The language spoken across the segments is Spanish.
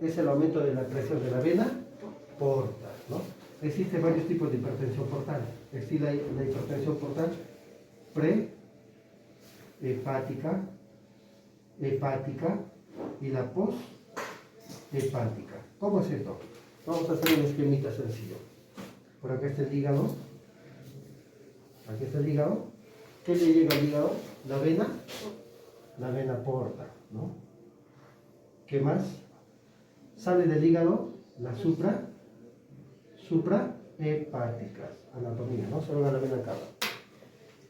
es el aumento de la presión de la vena porta, ¿no? Existen varios tipos de hipertensión portal. Existe la hipertensión portal pre-hepática, hepática y la post-hepática. ¿Cómo es esto? Vamos a hacer un esquemita sencillo. Por acá está el hígado. Aquí está el hígado. ¿Qué le llega al hígado? La vena porta, ¿no? ¿Qué más? Sale del hígado la suprahepáticas, anatomía, ¿no? Solo la vena cava.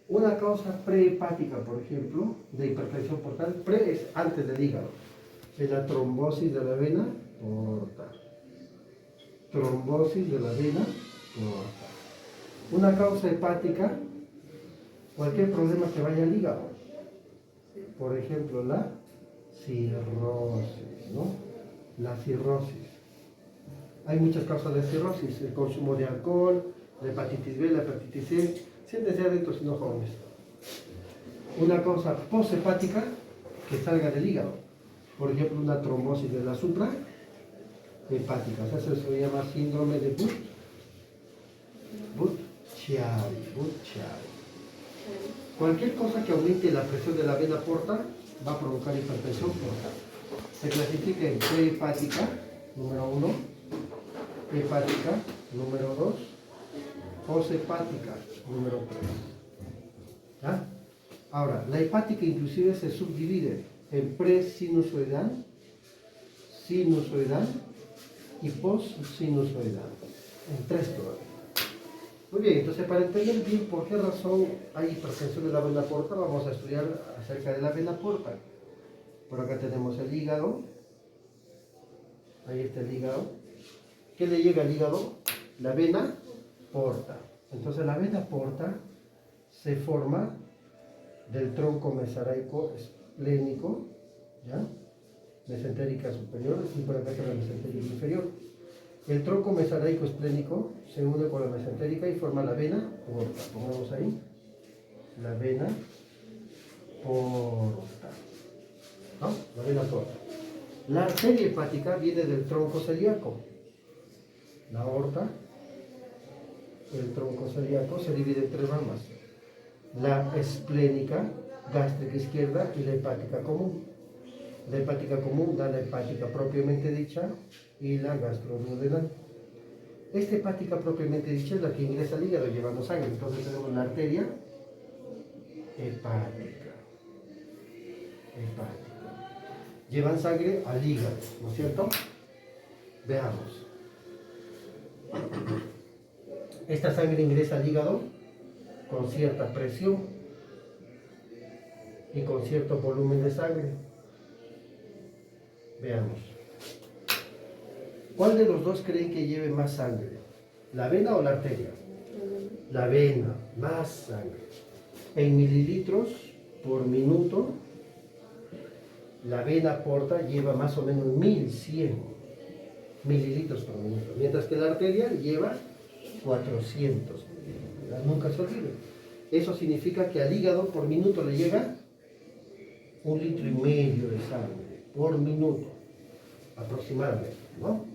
Una causa prehepática, por ejemplo, de hipertensión portal, pre es antes del hígado, es la trombosis de la vena porta. Trombosis de la vena porta. Una causa hepática, cualquier problema que vaya al hígado. Por ejemplo, la cirrosis, ¿no? La cirrosis. Hay muchas causas de cirrosis, el consumo de alcohol, la hepatitis B, la hepatitis C. Siéntense adentro si no jóvenes. Una causa poshepática que salga del hígado. Por ejemplo, una trombosis de la suprahepática. O sea, eso se llama síndrome de Budd-Chiari. Cualquier cosa que aumente la presión de la vena porta va a provocar hipertensión portal. Se clasifica en prehepática, número 1, hepática, número 2, poshepática, número 3. ¿Ya? Ahora, la hepática inclusive se subdivide en presinusoidal, sinusoidal y postsinusoidal. En 3 todavía. Muy bien, entonces para entender bien por qué razón hay hipertensión de la vena porta, vamos a estudiar acerca de la vena porta. Por acá tenemos el hígado. Ahí está el hígado. ¿Qué le llega al hígado? La vena porta. Entonces la vena porta se forma del tronco mesaraico esplénico, ¿ya? Mesentérica superior y por acá está la mesentérica inferior. El tronco mesaraico esplénico se une con la mesentérica y forma la vena porta. Pongamos ahí la vena porta, ¿no? La vena porta. La arteria hepática viene del tronco celíaco. La aorta, el tronco celíaco se divide en 3 ramas: la esplénica, gástrica izquierda y la hepática común. La hepática común da la hepática propiamente dicha y la gastroduodenal. Esta hepática propiamente dicha es la que ingresa al hígado llevando sangre. Entonces tenemos la arteria hepática. Llevan sangre al hígado, ¿no es cierto? Veamos. Esta sangre ingresa al hígado con cierta presión y con cierto volumen de sangre. Veamos. ¿Cuál de los dos creen que lleve más sangre? ¿La vena o la arteria? La vena, más sangre. En mililitros por minuto, la vena porta lleva más o menos 1100 mililitros por minuto, mientras que la arteria lleva 400 mililitros. Nunca se olviden. Eso significa que al hígado por minuto le llega 1,5 litros de sangre por minuto, aproximadamente, ¿no?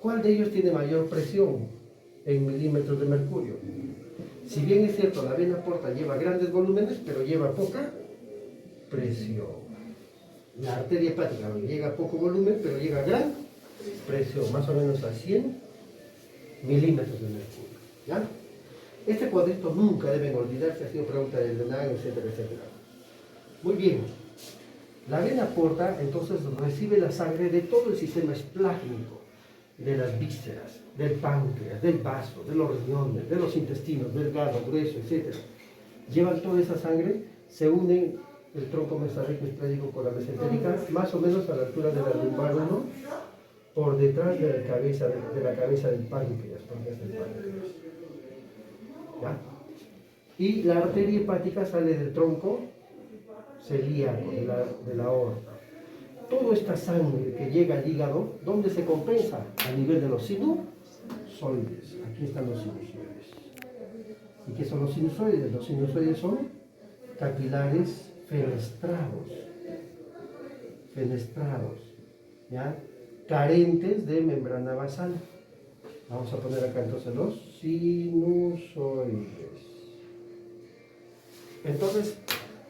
¿Cuál de ellos tiene mayor presión en milímetros de mercurio? Si bien es cierto, la vena porta lleva grandes volúmenes, pero lleva poca presión. La arteria hepática llega a poco volumen, pero llega a gran presión, más o menos a 100 milímetros de mercurio, ¿ya? Este cuadrito nunca deben olvidarse, ha sido pregunta del DENAG, etcétera, etcétera. Muy bien. La vena porta entonces recibe la sangre de todo el sistema esplácnico, de las vísceras, del páncreas, del vaso, de los riñones, de los intestinos, delgado, grueso, etc. Llevan toda esa sangre, se unen el tronco mesaraico esplénico con la mesentérica, más o menos a la altura de la lumbar 1, por detrás de la cabeza, del páncreas, porque es el páncreas. ¿Ya? Y la arteria hepática sale del tronco celíaco, de la aorta. Toda esta sangre que llega al hígado, ¿dónde se compensa? A nivel de los sinusoides. Aquí están los sinusoides. ¿Y qué son los sinusoides? Los sinusoides son capilares fenestrados. ¿Ya? carentes de membrana basal. Vamos a poner acá entonces los sinusoides. Entonces,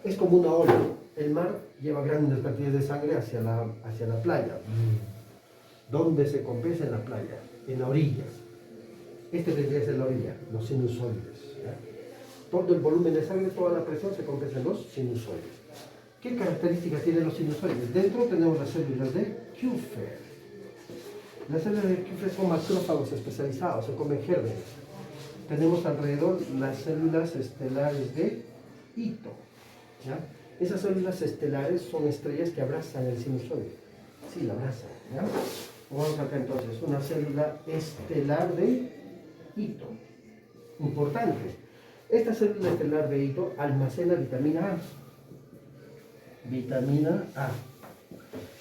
es como una ola. El mar lleva grandes cantidades de sangre hacia la playa. ¿Dónde se compensa? En la playa, en la orilla. Este vendría a ser la orilla, los sinusoides. ¿Ya? Todo el volumen de sangre, toda la presión se compensa en los sinusoides. ¿Qué características tienen los sinusoides? Dentro tenemos las células de Kupffer. Las células de Kupffer son macrófagos especializados, se comen gérmenes. Tenemos alrededor las células estelares de Ito. ¿Ya? Esas células estelares son estrellas que abrazan el sinusoide. Sí, la abrazan. ¿Ya? Vamos acá entonces, una célula estelar de Ito. Importante. Esta célula estelar de Ito almacena vitamina A. Vitamina A.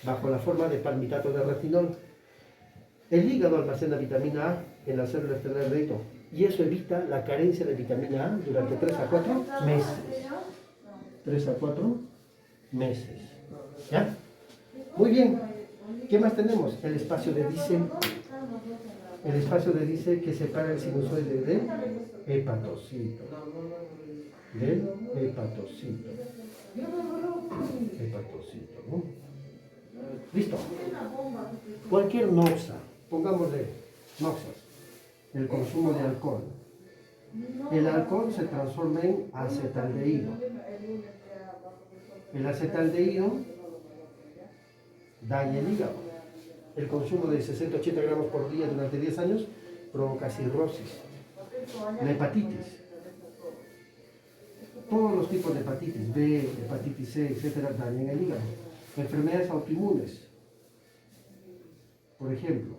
Bajo la forma de palmitato de retinol. El hígado almacena vitamina A en la célula estelar de Ito. Y eso evita la carencia de vitamina A durante 3 a 4 meses. 3 a 4 meses. ¿Ya? Muy bien. ¿Qué más tenemos? El espacio de Dice. El espacio de Dice que separa el sinusoide del hepatocito. Del hepatocito. Hepatocito, ¿no? Listo. Cualquier noxa, pongámosle noxas, el consumo de alcohol. El alcohol se transforma en acetaldehído. El acetaldehído daña el hígado. El consumo de 60-80 gramos por día durante 10 años provoca cirrosis. La hepatitis. Todos los tipos de hepatitis, B, hepatitis C, etcétera, dañan el hígado. Enfermedades autoinmunes. Por ejemplo,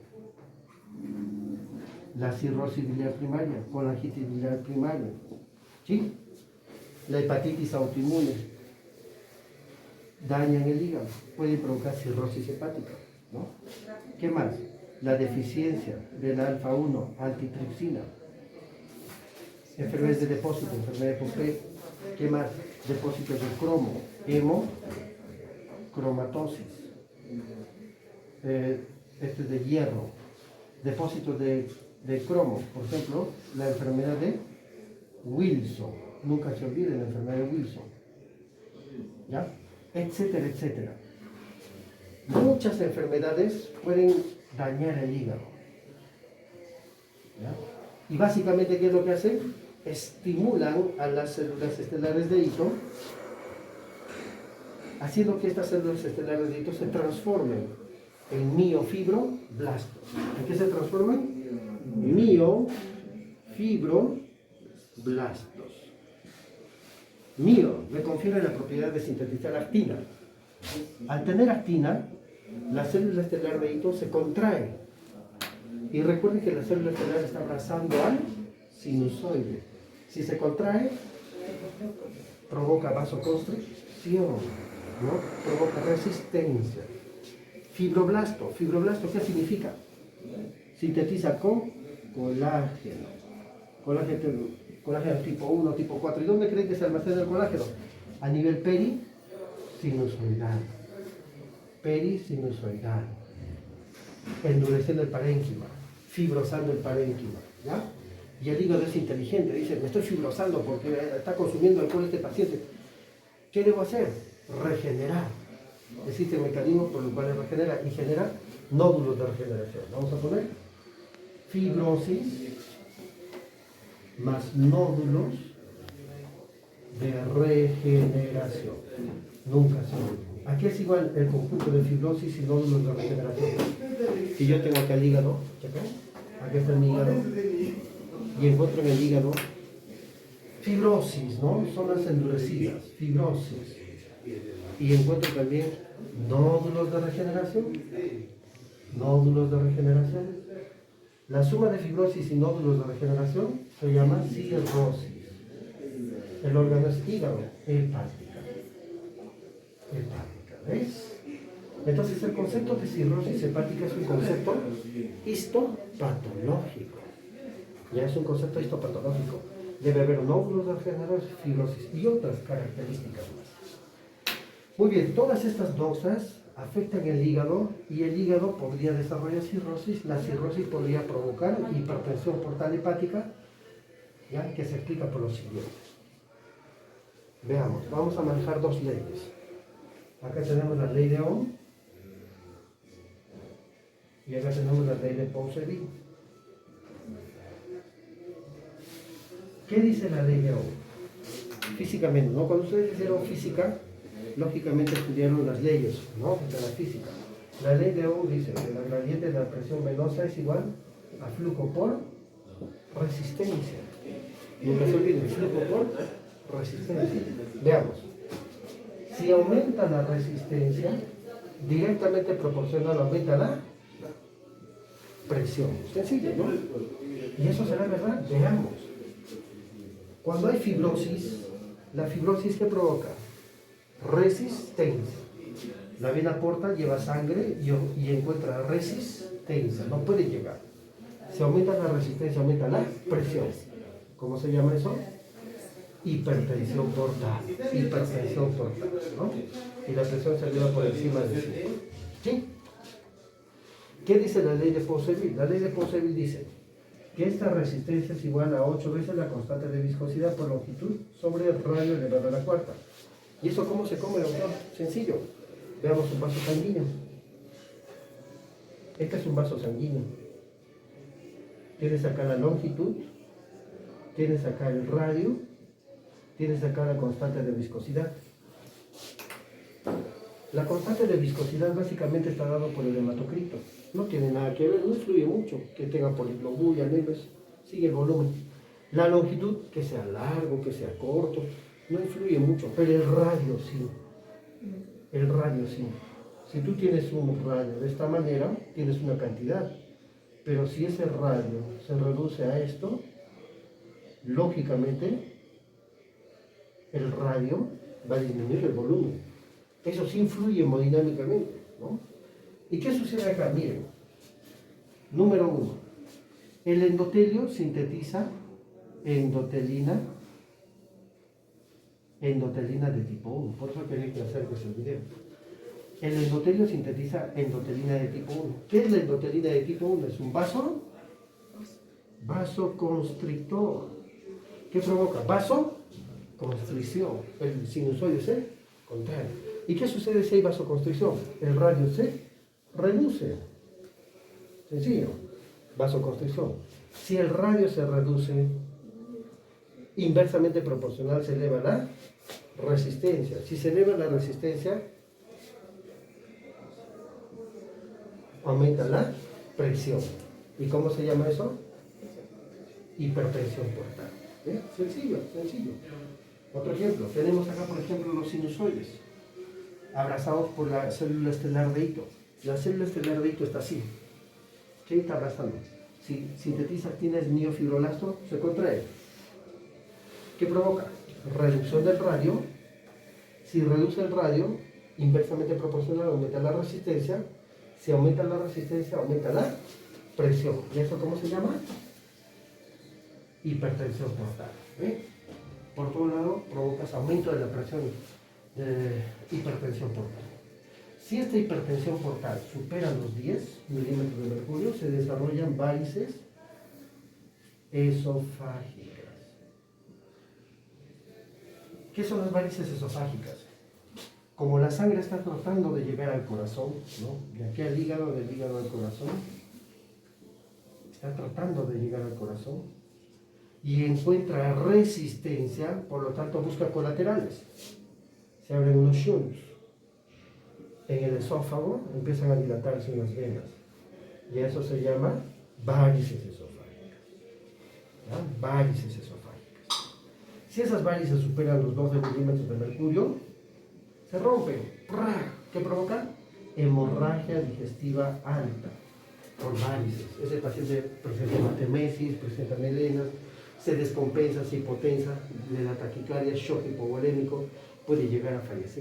la cirrosis biliar primaria, colangitis biliar primaria. ¿Sí? La hepatitis autoinmune dañan el hígado, puede provocar cirrosis hepática, ¿no? ¿Qué más? La deficiencia de la alfa-1 antitripsina, enfermedades de depósito, enfermedad de Popé. ¿Qué más? Depósitos de cromo, hemocromatosis, este de hierro, depósitos de cromo, por ejemplo, la enfermedad de Wilson, nunca se olvide la enfermedad de Wilson, ¿ya? Etcétera, etcétera. Muchas enfermedades pueden dañar el hígado, ¿ya? Y básicamente, ¿qué es lo que hacen? Estimulan a las células estelares de Ito, haciendo que estas células estelares de Ito se transformen en miofibroblastos. ¿En qué se transforman? Miofibroblastos. Mio me confiere la propiedad de sintetizar actina. Al tener actina, la célula estelar de Ito se contrae. Y recuerden que la célula estelar está abrazando al sinusoide. Si se contrae, provoca vasoconstricción, ¿no? Provoca resistencia. Fibroblasto. ¿Fibroblasto qué significa? Sintetiza con colágeno. Colágeno tipo 1, tipo 4. ¿Y dónde creen que se almacena el colágeno? A nivel perisinusoidal. Perisinusoidal. Endureciendo el parénquima. Fibrosando el parénquima. ¿Ya? Y el hígado es inteligente. Dice, me estoy fibrosando porque está consumiendo alcohol este paciente. ¿Qué debo hacer? Regenerar. Existe un mecanismo por el cual regenera y genera nódulos de regeneración. Vamos a poner fibrosis más nódulos de regeneración. Nunca se olvide. Aquí es igual el conjunto de fibrosis y nódulos de regeneración. Si yo tengo acá el hígado, aquí está mi hígado, y encuentro en el hígado fibrosis, ¿no? Zonas endurecidas, fibrosis. Y encuentro también nódulos de regeneración. Nódulos de regeneración. La suma de fibrosis y nódulos de regeneración se llama cirrosis. El órgano es hígado, hepática. Hepática, ¿ves? Entonces el concepto de cirrosis hepática es un concepto histopatológico. Ya es un concepto histopatológico. Debe haber nódulos de regeneración, fibrosis y otras características más. Muy bien, todas estas dosas afectan el hígado y el hígado podría desarrollar cirrosis. La cirrosis podría provocar hipertensión portal hepática, ¿ya? Que se explica por lo siguiente. Veamos, vamos a manejar dos leyes. Acá tenemos la ley de Ohm y acá tenemos la ley de Ponsonby. ¿Qué dice la ley de Ohm? Físicamente, ¿no? Cuando ustedes hicieron física, lógicamente estudiaron las leyes, ¿no? De la física. La ley de Ohm dice que la gradiente de la presión venosa es igual a flujo por resistencia. Nunca se olviden, flujo por resistencia. Veamos. Si aumenta la resistencia, directamente proporcional aumenta la presión. Sencillo, ¿no? Y eso será verdad. Veamos. Cuando hay fibrosis, ¿la fibrosis qué provoca? Resistencia. La vena porta lleva sangre y encuentra resistencia, no puede llegar. Si aumenta la resistencia, aumenta la presión. ¿Cómo se llama eso? Hipertensión portal. Hipertensión portal, ¿no? Y la presión se eleva por encima de 5. ¿Sí? ¿Qué dice la ley de Ponsonby? La ley de Ponsonby dice que esta resistencia es igual a 8 veces la constante de viscosidad por longitud sobre el radio elevado a la cuarta. ¿Y eso cómo se come, doctor? Sencillo. Veamos un vaso sanguíneo. Este es un vaso sanguíneo. Tienes acá la longitud, tienes acá el radio, tienes acá la constante de viscosidad. La constante de viscosidad básicamente está dado por el hematocrito. No tiene nada que ver, no influye mucho que tenga poliglobulia, anemis, sigue el volumen. La longitud, que sea largo, que sea corto, no influye mucho, pero el radio sí. El radio sí. Si tú tienes un radio de esta manera, tienes una cantidad. Pero si ese radio se reduce a esto, lógicamente el radio va a disminuir el volumen. Eso sí influye hemodinámicamente, ¿no? ¿Y qué sucede acá? Miren, número 1, el endotelio sintetiza endotelina de tipo 1, por eso quería que acerques el video. El endotelio sintetiza endotelina de tipo 1. ¿Qué es la endotelina de tipo 1? Es un vasoconstrictor. ¿Qué provoca? Vasoconstricción. El sinusoide se contrae. ¿Y qué sucede si hay vasoconstricción? El radio se reduce. Sencillo. Vasoconstricción. Si el radio se reduce, inversamente proporcional se eleva la resistencia. Si se eleva la resistencia, aumenta la presión. ¿Y cómo se llama eso? Hipertensión portal. ¿Eh? Sencillo, sencillo. Otro ejemplo, tenemos acá por ejemplo los sinusoides, abrazados por la célula estelar de Ito. La célula estelar de Ito está así. ¿Qué está abrazando? Si sintetiza actinas miofibrolasto, se contrae. ¿Qué provoca? Reducción del radio. Si reduce el radio, inversamente proporcional aumenta la resistencia. Si aumenta la resistencia, aumenta la presión. ¿Y eso cómo se llama? Hipertensión portal. ¿Eh? Por todo lado, provocas aumento de la presión de hipertensión portal. Si esta hipertensión portal supera los 10 milímetros de mercurio, se desarrollan varices esofágicas. ¿Qué son las varices esofágicas? Como la sangre está tratando de llegar al corazón, ¿no? De aquí al hígado, del hígado al corazón, está tratando de llegar al corazón y encuentra resistencia, por lo tanto busca colaterales. Se abren unos shunts en el esófago, empiezan a dilatarse unas venas y eso se llama varices esofágicas. ¿Ya? Varices esofágicas. Si esas varices superan los 12 milímetros de mercurio, se rompen. ¿Qué provoca? Hemorragia digestiva alta por varices. Ese paciente presenta hematemesis, presenta melenas, se descompensa, se hipotensa, le da taquicardia, shock hipovolémico, puede llegar a fallecer.